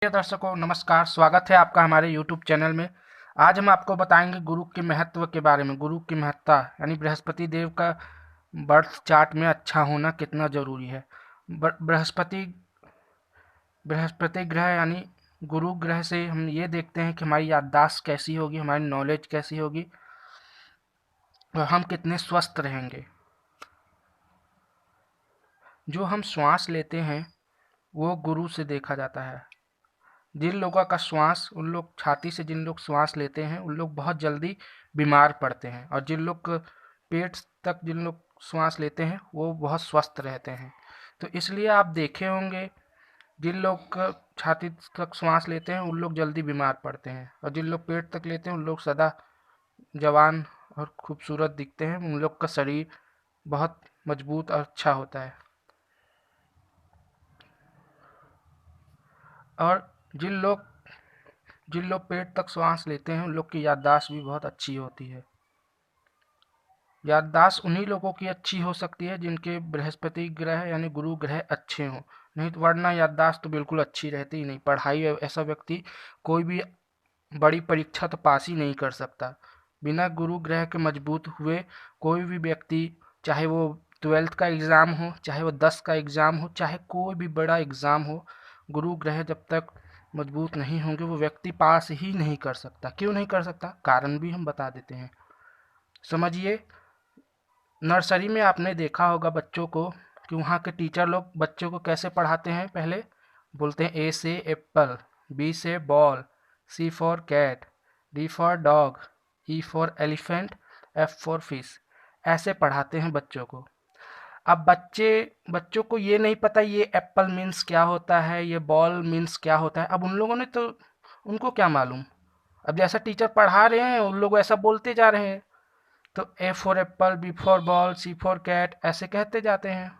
प्रिय दर्शकों नमस्कार, स्वागत है आपका हमारे यूट्यूब चैनल में। आज हम आपको बताएंगे गुरु के महत्व के बारे में। गुरु की महत्ता यानी बृहस्पति देव का बर्थ चार्ट में अच्छा होना कितना जरूरी है। बृहस्पति बृहस्पति ग्रह यानी गुरु ग्रह से हम ये देखते हैं कि हमारी याददाश्त कैसी होगी, हमारी नॉलेज कैसी होगी और हम कितने स्वस्थ रहेंगे। जो हम श्वास लेते हैं वो गुरु से देखा जाता है। जिन लोगों का श्वास, उन लोग छाती से जिन लोग श्वास लेते हैं उन लोग बहुत जल्दी बीमार पड़ते हैं, और जिन लोग पेट तक जिन लोग श्वास लेते हैं वो बहुत स्वस्थ रहते हैं। तो इसलिए आप देखे होंगे जिन लोग छाती तक श्वास लेते हैं उन लोग जल्दी बीमार पड़ते हैं, और जिन लोग पेट तक लेते हैं उन लोग सदा जवान और खूबसूरत दिखते हैं। उन लोग का शरीर बहुत मजबूत और अच्छा होता है। और जिन लोग पेट तक श्वास लेते हैं उन लोग की याददाश्त भी बहुत अच्छी होती है। याददाश्त उन्हीं लोगों की अच्छी हो सकती है जिनके बृहस्पति ग्रह यानी गुरु ग्रह अच्छे हों, नहीं तो वरना याददाश्त तो बिल्कुल अच्छी रहती ही नहीं। पढ़ाई ऐसा व्यक्ति कोई भी बड़ी परीक्षा तो पास ही नहीं कर सकता। बिना गुरु ग्रह के मजबूत हुए कोई भी व्यक्ति, चाहे वो 12th का एग्ज़ाम हो, चाहे वो 10 का एग्ज़ाम हो, चाहे कोई भी बड़ा एग्ज़ाम हो, गुरु ग्रह जब तक मजबूत नहीं होंगे वो व्यक्ति पास ही नहीं कर सकता। क्यों नहीं कर सकता, कारण भी हम बता देते हैं। समझिए, नर्सरी में आपने देखा होगा बच्चों को कि वहाँ के टीचर लोग बच्चों को कैसे पढ़ाते हैं। पहले बोलते हैं ए से एप्पल, बी से ball, C for cat, D for dog, E for elephant, F for fish. ऐसे पढ़ाते हैं बच्चों को। अब बच्चों को ये नहीं पता ये एप्पल मीन्स क्या होता है, ये बॉल मीन्स क्या होता है। अब उन लोगों ने तो, उनको क्या मालूम। अब जैसा टीचर पढ़ा रहे हैं उन लोग ऐसा बोलते जा रहे हैं, तो A for apple, B for ball, C for cat ऐसे कहते जाते हैं।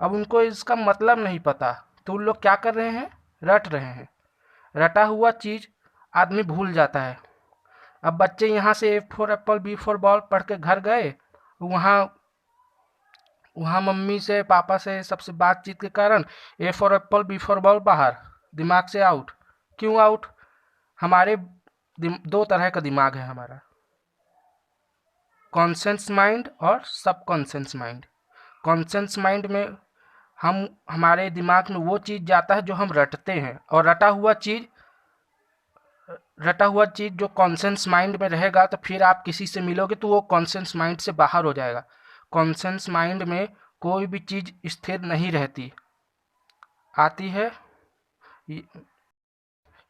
अब उनको इसका मतलब नहीं पता, तो उन लोग क्या कर रहे हैं, रट रहे हैं। रटा हुआ चीज़ आदमी भूल जाता है। अब बच्चे यहाँ से A for apple, B for ball पढ़ के घर गए, वहाँ वहाँ मम्मी से पापा से सबसे बातचीत के कारण A for apple, B for ball बाहर, दिमाग से आउट। क्यों आउट? हमारे दो तरह का दिमाग है हमारा, कॉन्शियस माइंड और सबकॉन्शियस माइंड। कॉन्शियस माइंड में हमारे दिमाग में वो चीज़ जाता है जो हम रटते हैं, और रटा हुआ चीज़ जो कॉन्शियस माइंड में रहेगा तो फिर आप किसी से मिलोगे तो वो कॉन्शियस माइंड से बाहर हो जाएगा। कॉन्शियस माइंड में कोई भी चीज़ स्थिर नहीं रहती, आती है,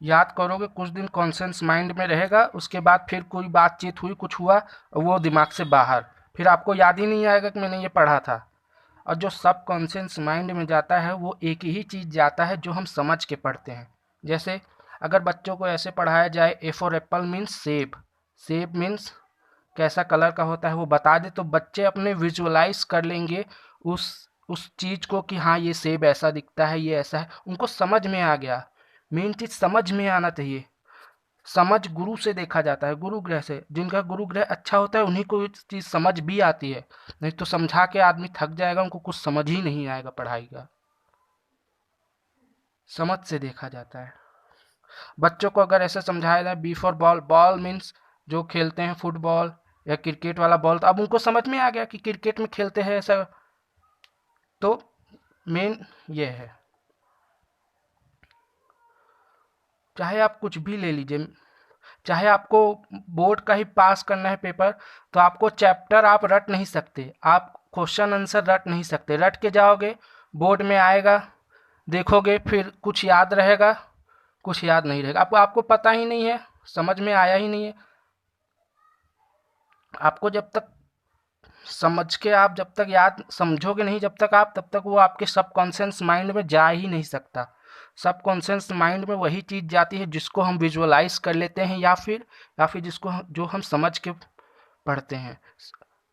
याद करोगे कुछ दिन कॉन्शियस माइंड में रहेगा, उसके बाद फिर कोई बातचीत हुई, कुछ हुआ, वो दिमाग से बाहर, फिर आपको याद ही नहीं आएगा कि मैंने ये पढ़ा था। और जो सब कॉन्शियस माइंड में जाता है वो एक ही चीज़ जाता है जो हम समझ के पढ़ते हैं। जैसे अगर बच्चों को ऐसे पढ़ाया जाए ए फॉर एप्पल मीन्स सेब, सेब मीन्स कैसा कलर का होता है वो बता दे, तो बच्चे अपने विजुअलाइज कर लेंगे उस चीज़ को कि हाँ ये सेब ऐसा दिखता है, ये ऐसा है, उनको समझ में आ गया। मेन चीज़ समझ में आना चाहिए। समझ गुरु से देखा जाता है, गुरु ग्रह से। जिनका गुरु ग्रह अच्छा होता है उन्हीं को ये चीज़ समझ भी आती है, नहीं तो समझा के आदमी थक जाएगा, उनको कुछ समझ ही नहीं आएगा पढ़ाई का। समझ से देखा जाता है। बच्चों को अगर ऐसे समझाया जाए B for ball, ball means जो खेलते हैं फुटबॉल या क्रिकेट वाला बॉल, तो अब उनको समझ में आ गया कि क्रिकेट में खेलते हैं ऐसा। तो मेन ये है। चाहे आप कुछ भी ले लीजिए, चाहे आपको बोर्ड का ही पास करना है पेपर, तो आपको चैप्टर आप रट नहीं सकते, आप क्वेश्चन आंसर रट नहीं सकते। रट के जाओगे, बोर्ड में आएगा, देखोगे, फिर कुछ याद रहेगा, कुछ याद नहीं रहेगा। आपको पता ही नहीं है, समझ में आया ही नहीं है। आपको जब तक समझ के आप जब तक याद समझोगे नहीं, जब तक आप, तब तक वो आपके सबकॉन्शियस माइंड में जा ही नहीं सकता। सबकॉन्शियस माइंड में वही चीज़ जाती है जिसको हम विजुअलाइज कर लेते हैं, या फिर जिसको जो हम समझ के पढ़ते हैं।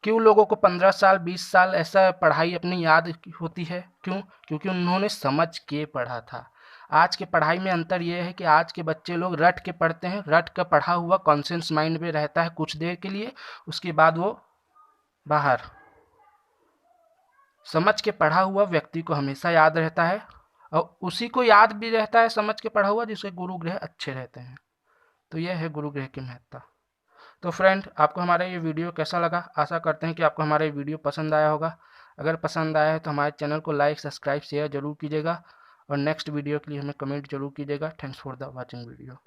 क्यों लोगों को 15 साल 20 साल ऐसा पढ़ाई अपनी याद होती है? क्यों? क्योंकि उन्होंने समझ के पढ़ा था। आज के पढ़ाई में अंतर यह है कि आज के बच्चे लोग रट के पढ़ते हैं, रट कर पढ़ा हुआ कॉन्शियस माइंड में रहता है कुछ देर के लिए, उसके बाद वो बाहर। समझ के पढ़ा हुआ व्यक्ति को हमेशा याद रहता है, और उसी को याद भी रहता है समझ के पढ़ा हुआ जिसके गुरु ग्रह अच्छे रहते हैं। तो यह है गुरु ग्रह की महत्ता। तो फ्रेंड, आपको हमारा ये वीडियो कैसा लगा? आशा करते हैं कि आपको हमारा ये वीडियो पसंद आया होगा। अगर पसंद आया है तो हमारे चैनल को लाइक, सब्सक्राइब, शेयर जरूर कीजिएगा और नेक्स्ट वीडियो के लिए हमें कमेंट जरूर कीजिएगा। Thanks for the watching video.